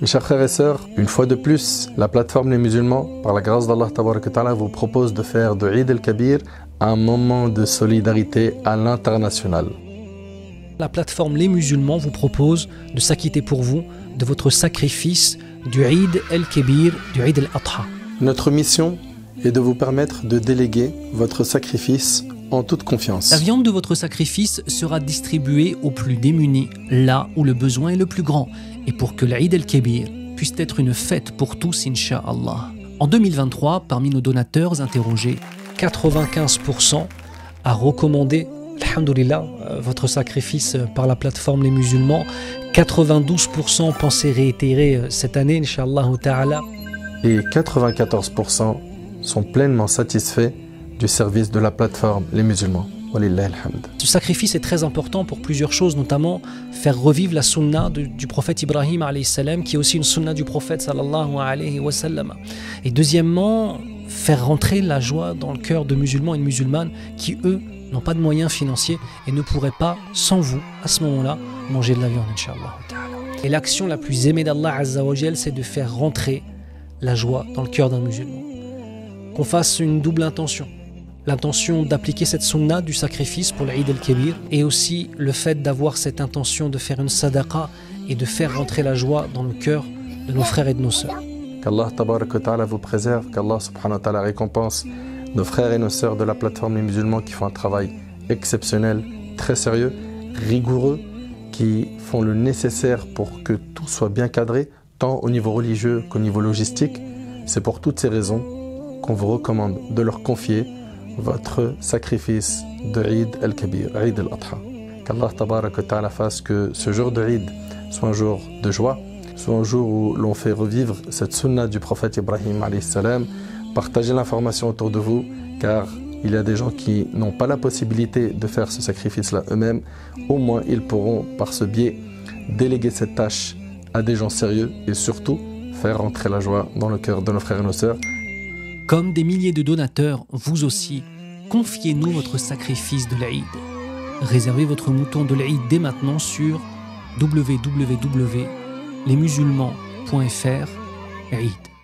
Mes chers frères et sœurs, une fois de plus, la plateforme Les Musulmans, par la grâce d'Allah Tabaraka Ta'ala, vous propose de faire de Eid el-Kabir un moment de solidarité à l'international. La plateforme Les Musulmans vous propose de s'acquitter pour vous de votre sacrifice du Eid el-Kabir, du Eid el-Adha. Notre mission est de vous permettre de déléguer votre sacrifice en toute confiance. La viande de votre sacrifice sera distribuée aux plus démunis, là où le besoin est le plus grand, et pour que l'Eid el-Kabir puisse être une fête pour tous, Inch'Allah. En 2023, parmi nos donateurs interrogés, 95% a recommandé, alhamdoulilah, votre sacrifice par la plateforme Les Musulmans. 92% pensaient réitérer cette année, Inch'Allah ta'ala. Et 94% sont pleinement satisfaits du service de la plateforme Les Musulmans. Walillah alhamd. Ce sacrifice est très important pour plusieurs choses, notamment faire revivre la sunna du prophète Ibrahim alayhi salam, qui est aussi une sunna du prophète sallallahu alayhi wa sallam. Et deuxièmement, faire rentrer la joie dans le cœur de musulmans et de musulmanes qui, eux, n'ont pas de moyens financiers et ne pourraient pas, sans vous, à ce moment-là, manger de la viande, Inch'Allah. Et l'action la plus aimée d'Allah Azza wa Jal, c'est de faire rentrer la joie dans le cœur d'un musulman. Qu'on fasse une double intention. L'intention d'appliquer cette sunna du sacrifice pour l'Eid el-Kabir et aussi le fait d'avoir cette intention de faire une sadaqa et de faire rentrer la joie dans le cœur de nos frères et de nos sœurs. Qu'Allah Tabaraka Ta'ala vous préserve, qu'Allah Subhanahu wa Ta'ala récompense nos frères et nos sœurs de la plateforme Les Musulmans qui font un travail exceptionnel, très sérieux, rigoureux, qui font le nécessaire pour que tout soit bien cadré, tant au niveau religieux qu'au niveau logistique. C'est pour toutes ces raisons qu'on vous recommande de leur confier votre sacrifice de Eid el-Kabir, Eid el-Adha. Qu'Allah Tabaraka Ta'ala fasse que ce jour de Eid soit un jour de joie, soit un jour où l'on fait revivre cette sunna du prophète Ibrahim alayhi salam. Partagez l'information autour de vous, car il y a des gens qui n'ont pas la possibilité de faire ce sacrifice-là eux-mêmes. Au moins, ils pourront, par ce biais, déléguer cette tâche à des gens sérieux et surtout faire rentrer la joie dans le cœur de nos frères et nos sœurs. Comme des milliers de donateurs, vous aussi, confiez-nous votre sacrifice de l'Eid. Réservez votre mouton de l'Eid dès maintenant sur www.lesmusulmans.fr Eid.